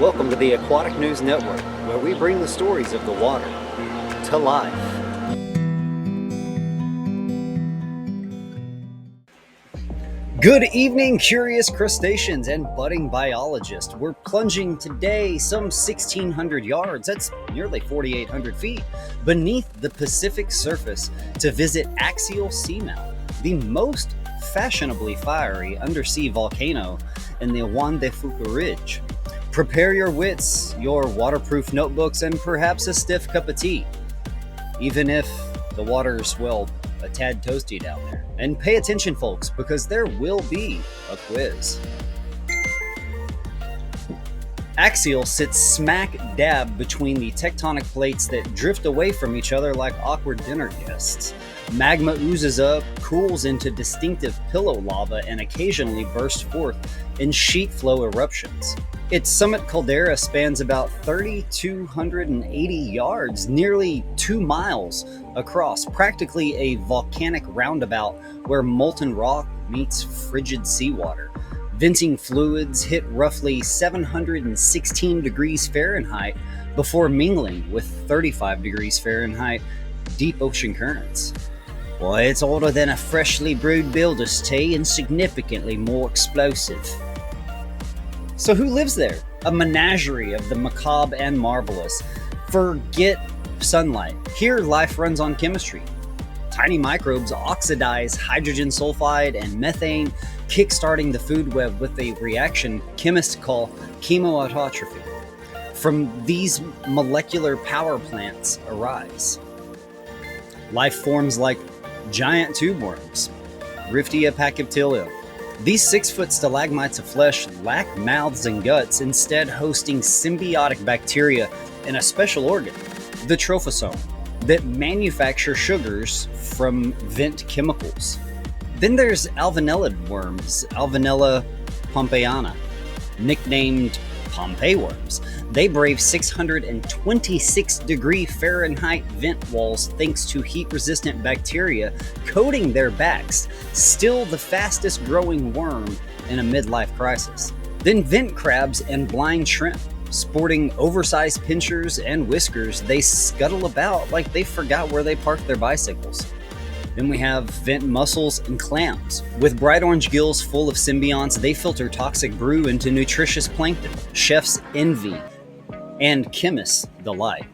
Welcome to the Aquatic News Network, where we bring the stories of the water to life. Good evening, curious crustaceans and budding biologists. We're plunging today some 1,600 yards, that's nearly 4,800 feet, beneath the Pacific surface to visit Axial Seamount, the most fashionably fiery undersea volcano in the Juan de Fuca Ridge. Prepare your wits, your waterproof notebooks, and perhaps a stiff cup of tea, even if the water's, well, a tad toasty down there. And pay attention, folks, because there will be a quiz. Axial sits smack dab between the tectonic plates that drift away from each other like awkward dinner guests. Magma oozes up, cools into distinctive pillow lava, and occasionally bursts forth in sheet flow eruptions. Its summit caldera spans about 3,280 yards, nearly 2 miles across, practically a volcanic roundabout where molten rock meets frigid seawater. Venting fluids hit roughly 716 degrees Fahrenheit before mingling with 35 degrees Fahrenheit deep ocean currents. Well, it's older than a freshly brewed builder's tea and significantly more explosive. So who lives there? A menagerie of the macabre and marvelous. Forget sunlight. Here, life runs on chemistry. Tiny microbes oxidize hydrogen sulfide and methane, kickstarting the food web with a reaction chemists call chemoautotrophy. From these molecular power plants arise life forms like giant tube worms, Riftia pachyptilio. These 6-foot stalagmites of flesh lack mouths and guts, instead hosting symbiotic bacteria in a special organ, the trophosome, that manufacture sugars from vent chemicals. Then there's alvanellid worms, Alvanella pompeiana, nicknamed Pompeii worms. They brave 626 degree Fahrenheit vent walls thanks to heat-resistant bacteria coating their backs, still the fastest growing worm in a midlife crisis. Then vent crabs and blind shrimp. Sporting oversized pinchers and whiskers, they scuttle about like they forgot where they parked their bicycles. Then we have vent mussels and clams. With bright orange gills full of symbionts, they filter toxic brew into nutritious plankton, chef's envy, and chemist's delight.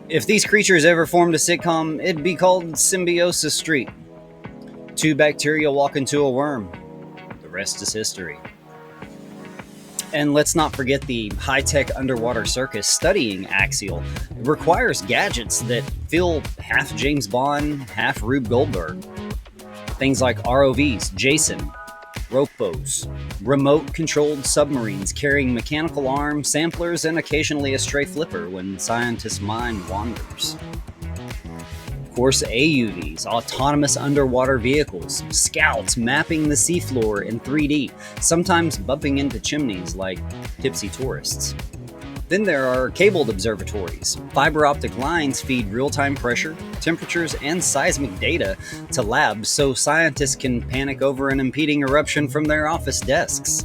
If these creatures ever formed a sitcom, it'd be called Symbiosis Street. 2 bacteria walk into a worm. The rest is history. And let's not forget the high-tech underwater circus studying Axial. It requires gadgets that feel half James Bond, half Rube Goldberg. Things like ROVs, Jason, ropos, remote-controlled submarines carrying mechanical arms, samplers, and occasionally a stray flipper when scientists' mind wanders. Of course, AUVs, autonomous underwater vehicles, scouts mapping the seafloor in 3D, sometimes bumping into chimneys like tipsy tourists. Then there are cabled observatories. Fiber optic lines feed real-time pressure, temperatures, and seismic data to labs so scientists can panic over an impeding eruption from their office desks.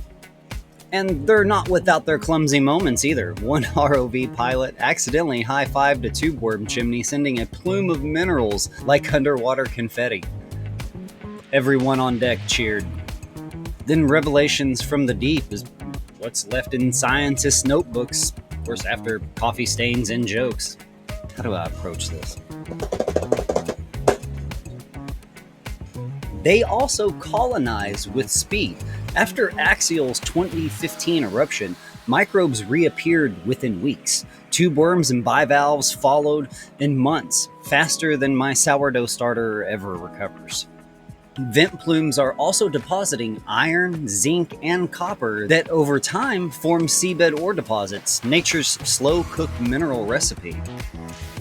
And they're not without their clumsy moments either. One ROV pilot accidentally high-fived a tube worm chimney, sending a plume of minerals like underwater confetti. Everyone on deck cheered. Then revelations from the deep is what's left in scientists' notebooks, of course after coffee stains and jokes. How do I approach this? They also colonize with speed. After Axial's 2015 eruption, microbes reappeared within weeks. Tube worms and bivalves followed in months, faster than my sourdough starter ever recovers. Vent plumes are also depositing iron, zinc, and copper that over time form seabed ore deposits, nature's slow-cooked mineral recipe.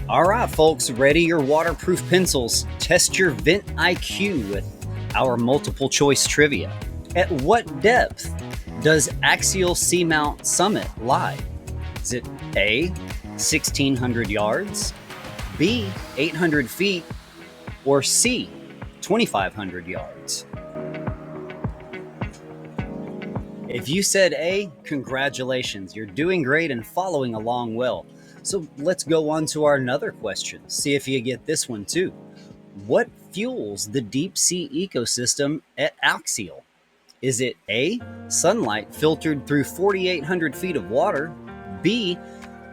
Alright folks, ready your waterproof pencils. Test your vent IQ with our multiple choice trivia. At what depth does Axial Seamount Summit lie? Is it A, 1,600 yards, B, 800 feet, or C, 2,500 yards? If you said A, congratulations, you're doing great and following along well. So let's go on to our another question. See if you get this one too. What fuels the deep sea ecosystem at Axial? Is it A, sunlight filtered through 4,800 feet of water, B,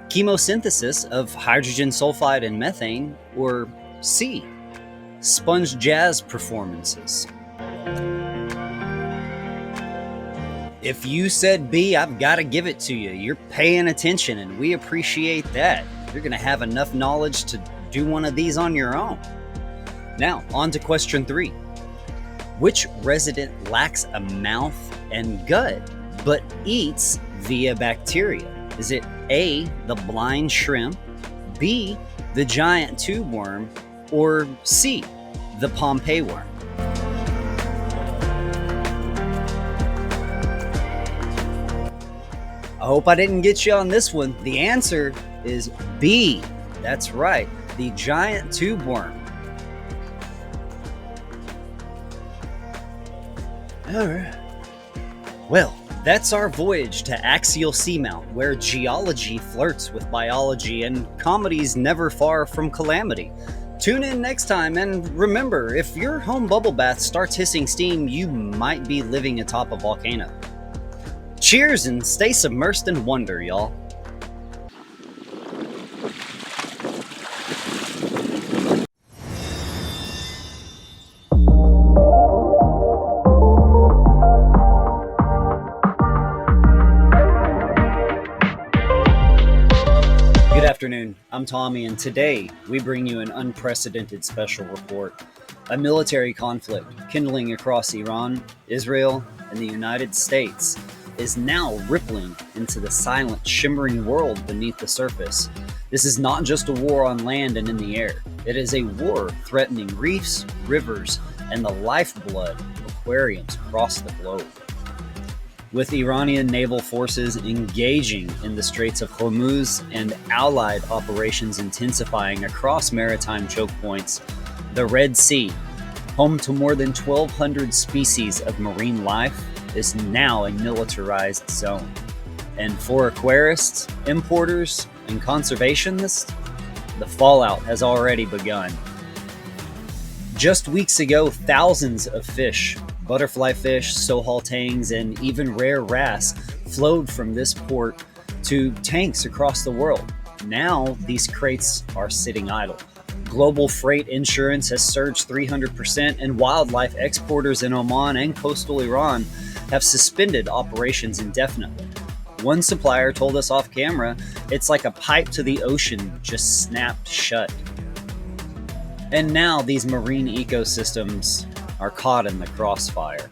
chemosynthesis of hydrogen sulfide and methane, or C, sponge jazz performances? If you said B, I've got to give it to you. You're paying attention, and we appreciate that. You're going to have enough knowledge to do one of these on your own. Now, on to question 3. Which resident lacks a mouth and gut, but eats via bacteria? Is it A, the blind shrimp, B, the giant tube worm, or C, the Pompeii worm? I hope I didn't get you on this one. The answer is B. That's right, the giant tube worm. All right. Well, that's our voyage to Axial Seamount, where geology flirts with biology and comedy's never far from calamity. Tune in next time, and remember, if your home bubble bath starts hissing steam, you might be living atop a volcano. Cheers and stay submersed in wonder, y'all. Good afternoon, I'm Tommy, and today we bring you an unprecedented special report. A military conflict kindling across Iran, Israel, and the United States is now rippling into the silent, shimmering world beneath the surface. This is not just a war on land and in the air. It is a war threatening reefs, rivers, and the lifeblood of aquariums across the globe. With Iranian naval forces engaging in the Straits of Hormuz and allied operations intensifying across maritime choke points, the Red Sea, home to more than 1,200 species of marine life, is now a militarized zone. And for aquarists, importers, and conservationists, the fallout has already begun. Just weeks ago, thousands of fish, butterfly fish, sohal tangs, and even rare wrasse flowed from this port to tanks across the world. Now, these crates are sitting idle. Global freight insurance has surged 300%, and wildlife exporters in Oman and coastal Iran have suspended operations indefinitely. One supplier told us off camera, it's like a pipe to the ocean just snapped shut. And now these marine ecosystems are caught in the crossfire.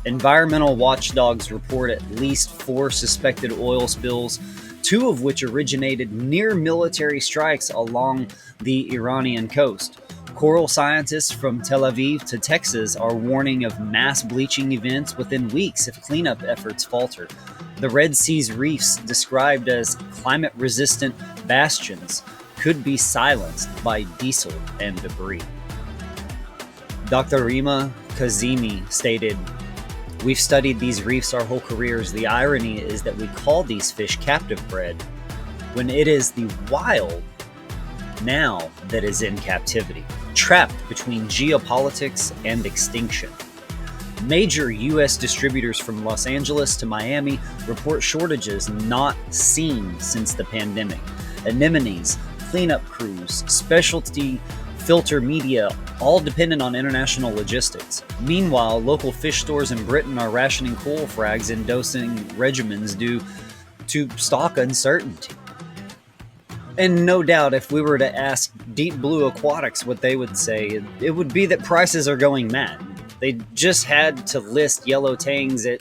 Environmental watchdogs report at least 4 suspected oil spills, 2 of which originated near military strikes along the Iranian coast. Coral scientists from Tel Aviv to Texas are warning of mass bleaching events within weeks if cleanup efforts falter. The Red Sea's reefs, described as climate-resistant bastions, could be silenced by diesel and debris. Dr. Rima Kazemi stated, "We've studied these reefs our whole careers. The irony is that we call these fish captive bred when it is the wild now that is in captivity, trapped between geopolitics and extinction." Major U.S. distributors from Los Angeles to Miami report shortages not seen since the pandemic. Anemones, cleanup crews, specialty filter media, all dependent on international logistics. Meanwhile, local fish stores in Britain are rationing coral frags and dosing regimens due to stock uncertainty. And no doubt, if we were to ask Deep Blue Aquatics what they would say, it would be that prices are going mad. They just had to list yellow tangs at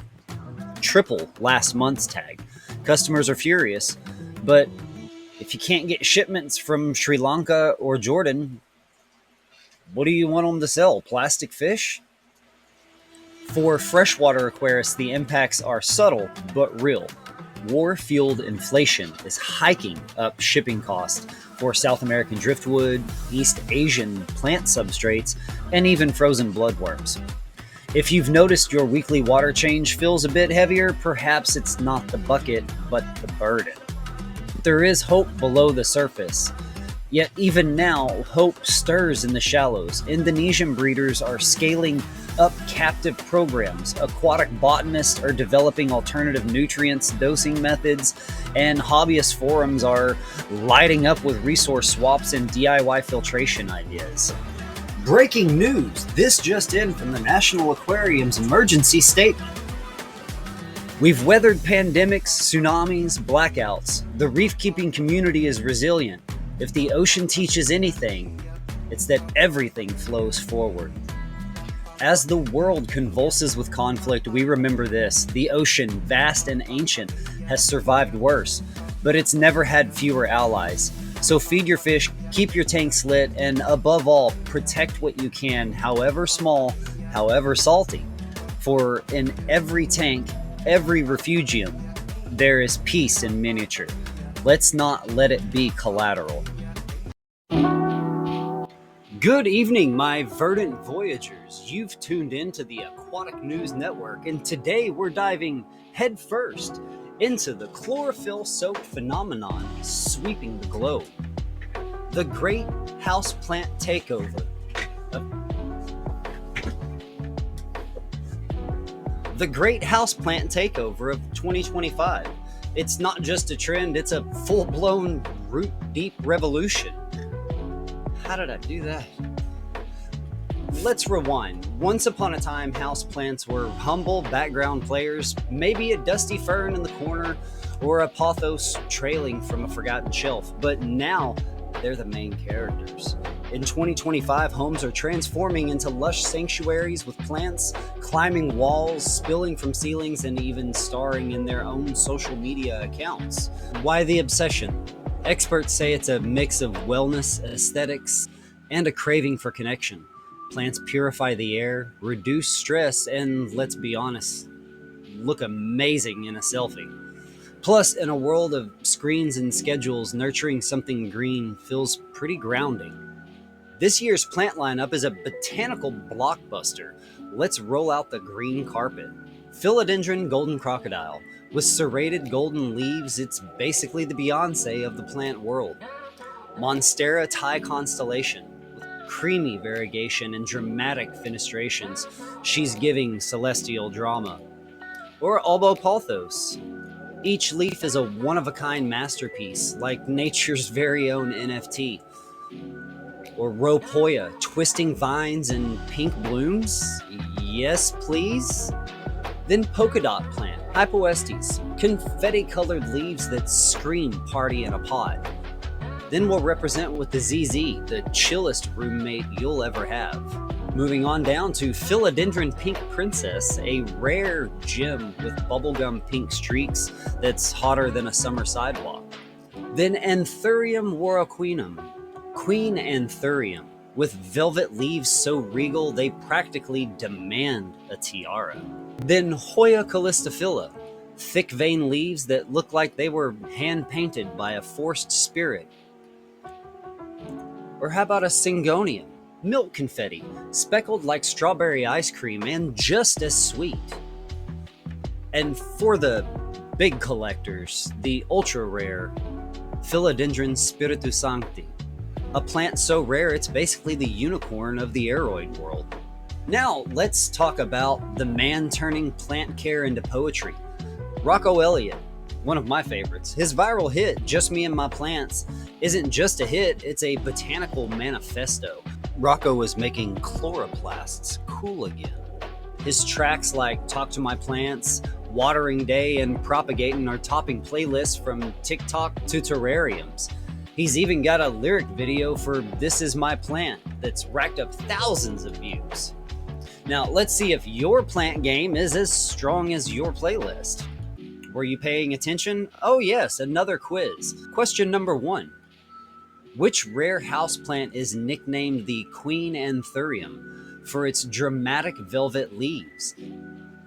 triple last month's tag. Customers are furious, but if you can't get shipments from Sri Lanka or Jordan, what do you want them to sell? Plastic fish? For freshwater aquarists, the impacts are subtle but real. War-fueled inflation is hiking up shipping costs for South American driftwood, East Asian plant substrates, and even frozen bloodworms. If you've noticed your weekly water change feels a bit heavier, perhaps it's not the bucket, but the burden. There is hope below the surface. Yet even now, hope stirs in the shallows. Indonesian breeders are scaling up captive programs. Aquatic botanists are developing alternative nutrients dosing methods, and hobbyist forums are lighting up with resource swaps and DIY filtration ideas. Breaking news! This just in from the National Aquarium's emergency statement. We've weathered pandemics, tsunamis, blackouts. The reef-keeping community is resilient. If the ocean teaches anything, it's that everything flows forward. As the world convulses with conflict, we remember this. The ocean, vast and ancient, has survived worse, but it's never had fewer allies. So feed your fish, keep your tanks lit, and above all, protect what you can, however small, however salty. For in every tank, every refugium, there is peace in miniature. Let's not let it be collateral. Good evening, my verdant voyagers. You've tuned into the Aquatic News Network, and today we're diving headfirst into the chlorophyll-soaked phenomenon sweeping the globe. The Great Houseplant Takeover. The Great Houseplant Takeover of 2025. It's not just a trend, it's a full-blown root-deep revolution. How did I do that? Let's rewind. Once upon a time, houseplants were humble background players, maybe a dusty fern in the corner or a pothos trailing from a forgotten shelf, but now they're the main characters. In 2025, homes are transforming into lush sanctuaries with plants climbing walls, spilling from ceilings, and even starring in their own social media accounts. Why the obsession? Experts say it's a mix of wellness, aesthetics, and a craving for connection. Plants purify the air, reduce stress, and let's be honest, look amazing in a selfie. Plus, in a world of screens and schedules, nurturing something green feels pretty grounding. This year's plant lineup is a botanical blockbuster. Let's roll out the green carpet. Philodendron golden crocodile. With serrated golden leaves, it's basically the Beyonce of the plant world. Monstera Thai constellation. With creamy variegation and dramatic fenestrations, she's giving celestial drama. Or Albopothos. Each leaf is a one-of-a-kind masterpiece, like nature's very own NFT. Or Rhopoia, twisting vines and pink blooms? Yes, please? Then polka dot plant, Hypoestes, confetti-colored leaves that scream party in a pot. Then we'll represent with the ZZ, the chillest roommate you'll ever have. Moving on down to Philodendron Pink Princess, a rare gem with bubblegum pink streaks that's hotter than a summer sidewalk. Then Anthurium warocquinum, Queen Anthurium, with velvet leaves so regal they practically demand a tiara. Then Hoya callistophila, thick vein leaves that look like they were hand-painted by a forced spirit. Or how about a Syngonium, milk confetti, speckled like strawberry ice cream and just as sweet. And for the big collectors, the ultra-rare Philodendron Spiritus Sancti, a plant so rare it's basically the unicorn of the aeroid world. Now, let's talk about the man turning plant care into poetry. Rocco Elliott, one of my favorites. His viral hit, Just Me and My Plants, isn't just a hit, it's a botanical manifesto. Rocco was making chloroplasts cool again. His tracks like Talk to My Plants, Watering Day, and Propagating are topping playlists from TikTok to terrariums. He's even got a lyric video for This Is My Plant that's racked up thousands of views. Now, let's see if your plant game is as strong as your playlist. Were you paying attention? Oh yes, another quiz. Question number 1. Which rare houseplant is nicknamed the Queen Anthurium for its dramatic velvet leaves?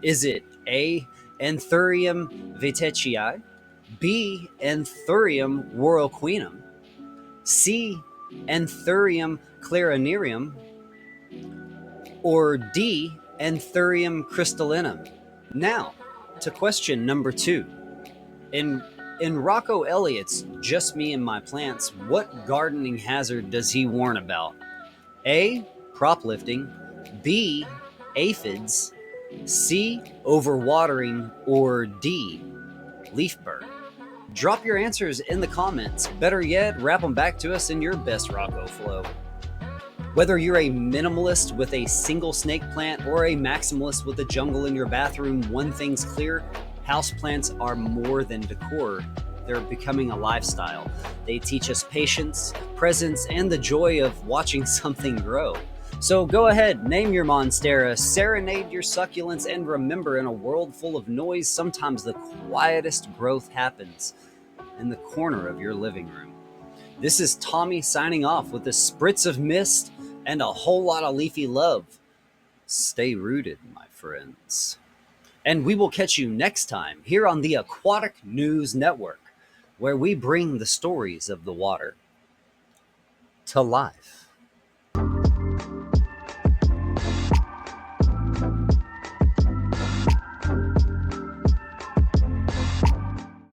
Is it A. Anthurium vitechii, B. Anthurium warocquinum, C. Anthurium clarinarium, or D. Anthurium crystallinum. Now, to question number 2. In in Rocco Elliott's Just Me and My Plants, what gardening hazard does he warn about? A. Crop lifting. B. Aphids. C. Overwatering. Or D. Leaf burn. Drop your answers in the comments. Better yet, wrap them back to us in your best Rocco flow. Whether you're a minimalist with a single snake plant or a maximalist with a jungle in your bathroom, one thing's clear: houseplants are more than decor. They're becoming a lifestyle. They teach us patience, presence, and the joy of watching something grow. So go ahead, name your monstera, serenade your succulents, and remember, in a world full of noise, sometimes the quietest growth happens in the corner of your living room. This is Tommy signing off with a spritz of mist and a whole lot of leafy love. Stay rooted, my friends. And we will catch you next time here on the Aquatic News Network, where we bring the stories of the water to life.